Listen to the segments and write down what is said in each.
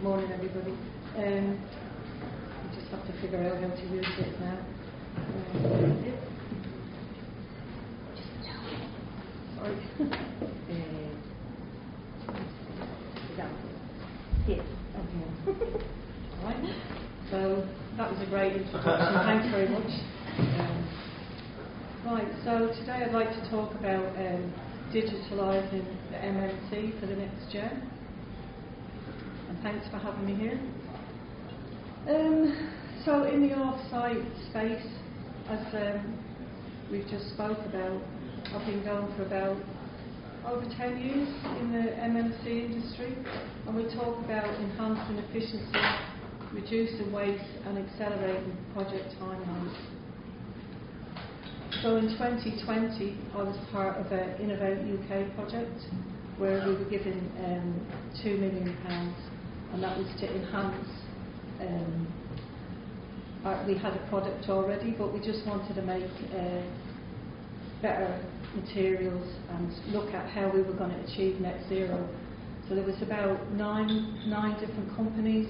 morning, everybody. I just have to figure out how to use it now. Sorry. Yes. Okay. All right. So that was a great introduction. Thanks very much. Right. So today I'd like to talk about digitalising the MMC for the next gen. And thanks for having me here. So in the off-site space, as we've just spoke about, I've been going for about over 10 years in the MMC industry, and we talk about enhancing efficiency, reducing waste and accelerating project timelines. So in 2020 I was part of an Innovate UK project where we were given £2 million, and that was to enhance, we had a product already, but we just wanted to make better materials and look at how we were going to achieve net zero. So there was about nine different companies,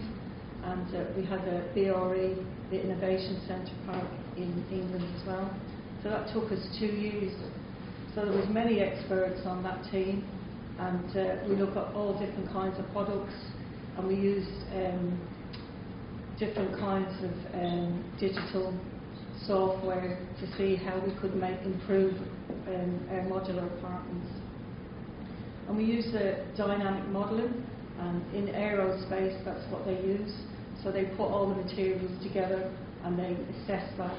and we had a BRE, the Innovation Centre Park in England as well. So that took us 2 years. So there was many experts on that team, and we looked at all different kinds of products, and we used different kinds of digital software to see how we could improve our modular apartments. And we use dynamic modelling, and in aerospace that's what they use. So they put all the materials together and they assess that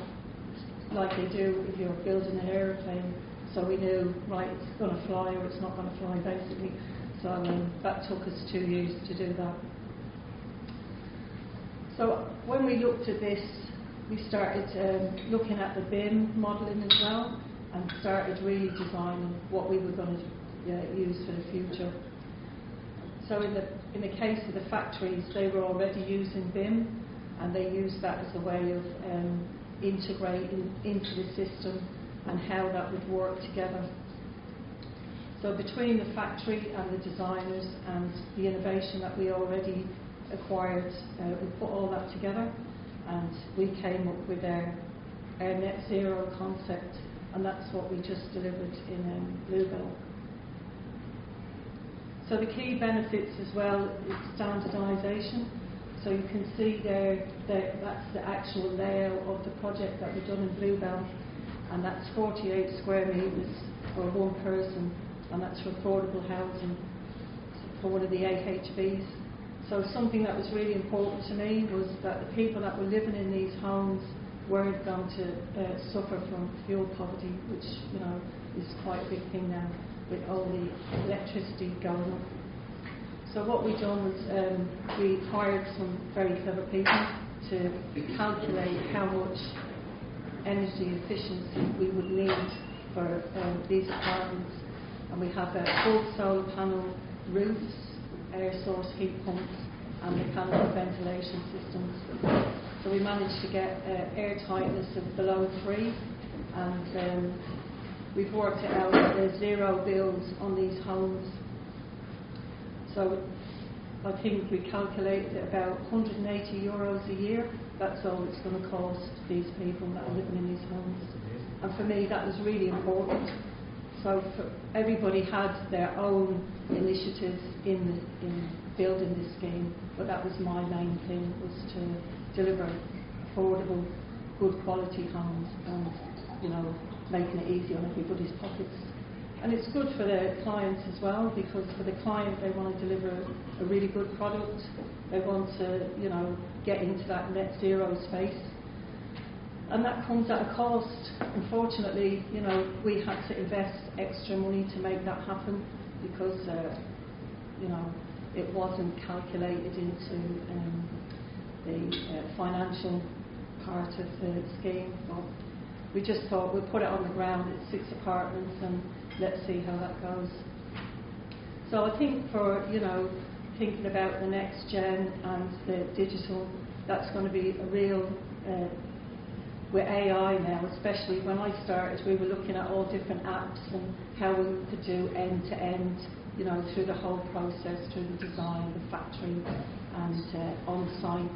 like they do if you're building an aeroplane. So we knew, right, it's going to fly or it's not going to fly basically. So that took us 2 years to do that. So when we looked at this, we started looking at the BIM modelling as well, and started really designing what we were going to use for the future. So in the case of the factories, they were already using BIM, and they used that as a way of integrating into the system and how that would work together. So between the factory and the designers and the innovation that we already acquired, we put all that together, and we came up with our net zero concept, and that's what we just delivered in Bluebell. So the key benefits as well is standardisation. So you can see there that that's the actual layout of the project that we've done in Bluebell, and that's 48 square metres for one person, and that's for affordable housing for one of the AHBs. So something that was really important to me was that the people that were living in these homes weren't going to suffer from fuel poverty, which is quite a big thing now with all the electricity going up. So what we've done was we hired some very clever people to calculate how much energy efficiency we would need for these apartments, and we have full solar panel roofs, air source heat pumps and mechanical ventilation systems. So we managed to get air tightness of below 3, and we've worked it out that there's 0 bills on these homes. So I think we calculated about €180 a year. That's all it's going to cost these people that are living in these homes. And for me that was really important. So everybody had their own initiatives in building this scheme, but that was my main thing, was to deliver affordable, good quality homes, and making it easy on everybody's pockets. And it's good for the clients as well, because for the client they want to deliver a really good product. They want to get into that net zero space. And that comes at a cost. Unfortunately, we had to invest extra money to make that happen, because it wasn't calculated into the financial part of the scheme. But we just thought we'd put it on the ground. It's 6 apartments, and let's see how that goes. So I think for thinking about the next gen and the digital, that's going to be a real with AI now, especially when I started, we were looking at all different apps and how we could do end to end, through the whole process, through the design, the factory, and site,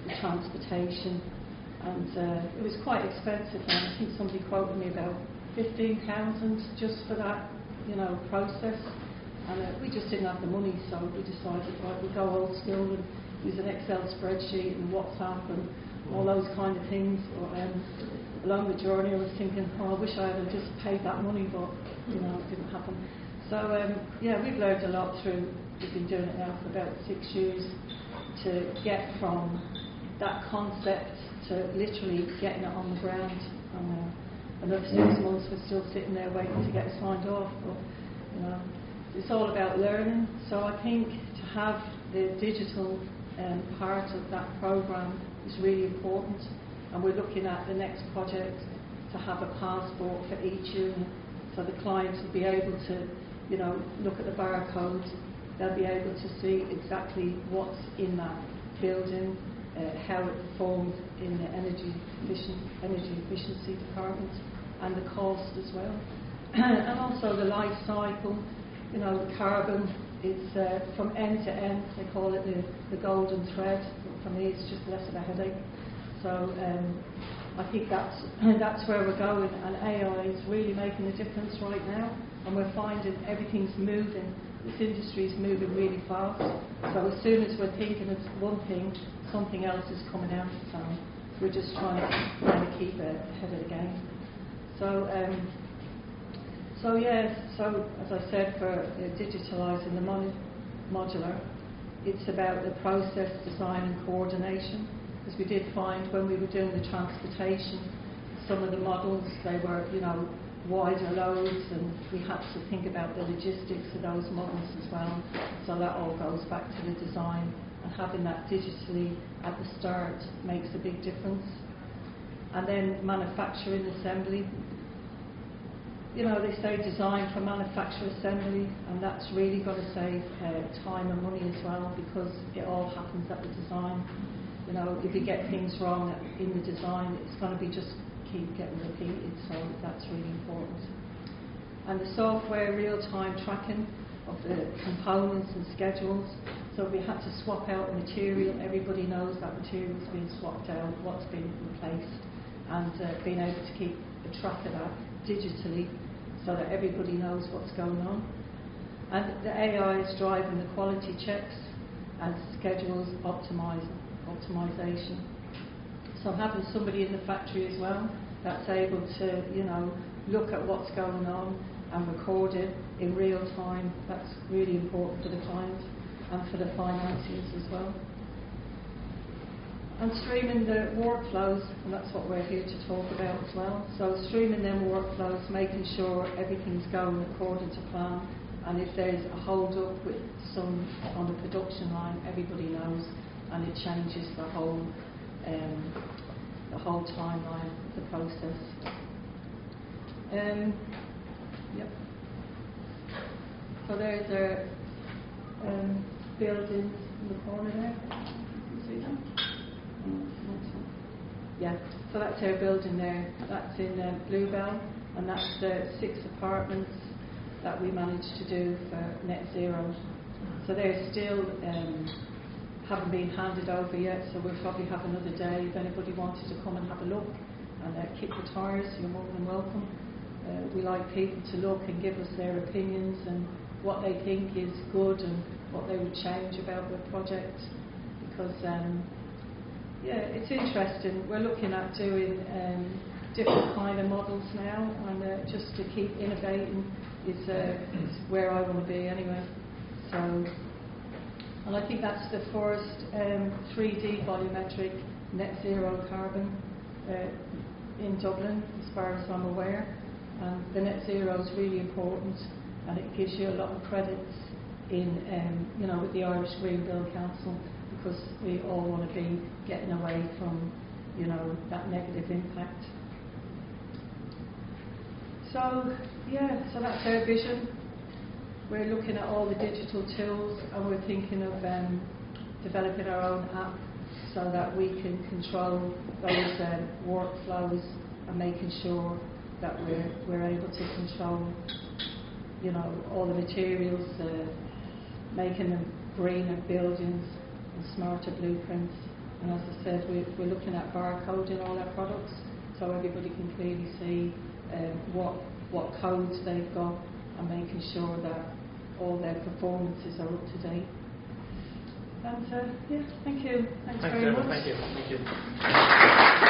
the transportation, and it was quite expensive. And I think somebody quoted me about 15,000 just for that, process. And we just didn't have the money, so we decided, right, we'll go old school and use an Excel spreadsheet and WhatsApp and all those kind of things. Along the journey, I was thinking, I wish I had just paid that money, but it didn't happen. So we've learned a lot through. We've been doing it now for about 6 years to get from that concept to literally getting it on the ground. And another 6 months, we're still sitting there waiting to get it signed off. But it's all about learning. So I think to have the digital part of that programme is really important. And we're looking at the next project to have a passport for each unit, so the clients will be able to, look at the barcode. They'll be able to see exactly what's in that building, how it performs in the energy efficiency department, and the cost as well, and also the life cycle. The carbon. It's from end to end. They call it the golden thread. For me, it's just less of a headache. So I think that's where we're going, and AI is really making a difference right now, and we're finding everything's moving. This industry is moving really fast, so as soon as we're thinking of one thing, something else is coming out of town. We're just trying to keep ahead of the game. So as I said, for digitalising the modular, it's about the process, design and coordination. Because we did find when we were doing the transportation, some of the models, they were, wider loads, and we had to think about the logistics of those models as well. So that all goes back to the design, and having that digitally at the start makes a big difference. And then manufacturing assembly. They say design for manufacture assembly, and that's really going to save time and money as well, because it all happens at the design. If you get things wrong in the design, it's going to be just keep getting repeated, so that's really important. And the software real-time tracking of the components and schedules. So if we had to swap out a material, everybody knows that material's been swapped out, what's been replaced, and being able to keep a track of that digitally so that everybody knows what's going on. And the AI is driving the quality checks and schedules optimization. So having somebody in the factory as well that's able to, look at what's going on and record it in real time, that's really important for the client and for the financiers as well. And streaming the workflows, and that's what we're here to talk about as well. So streaming them workflows, making sure everything's going according to plan, and if there's a hold up with some on the production line, everybody knows, and it changes the whole timeline of the process. So there's our buildings in the corner there. Can you see them? Yeah, so that's our building there. That's in Bluebell, and that's the 6 apartments that we managed to do for net zero. So they're still haven't been handed over yet, so we'll probably have another day. If anybody wanted to come and have a look and kick the tires, you're more than welcome. We like people to look and give us their opinions and what they think is good and what they would change about the project, because it's interesting. We're looking at doing different kind of models now, and just to keep innovating is where I want to be anyway. So, and I think that's the first 3D volumetric net zero carbon in Dublin, as far as I'm aware. And the net zero is really important, and it gives you a lot of credits in, with the Irish Green Bill Council, because we all want to be getting away from, that negative impact. So that's our vision. We're looking at all the digital tools, and we're thinking of developing our own app so that we can control those workflows and making sure that we're able to control, all the materials, making them greener buildings and smarter blueprints. And as I said, we're looking at barcoding all our products so everybody can clearly see what codes they've got and making sure that all their performances are up to date. And yeah, thank you. Thanks very Deborah. much. Thank you.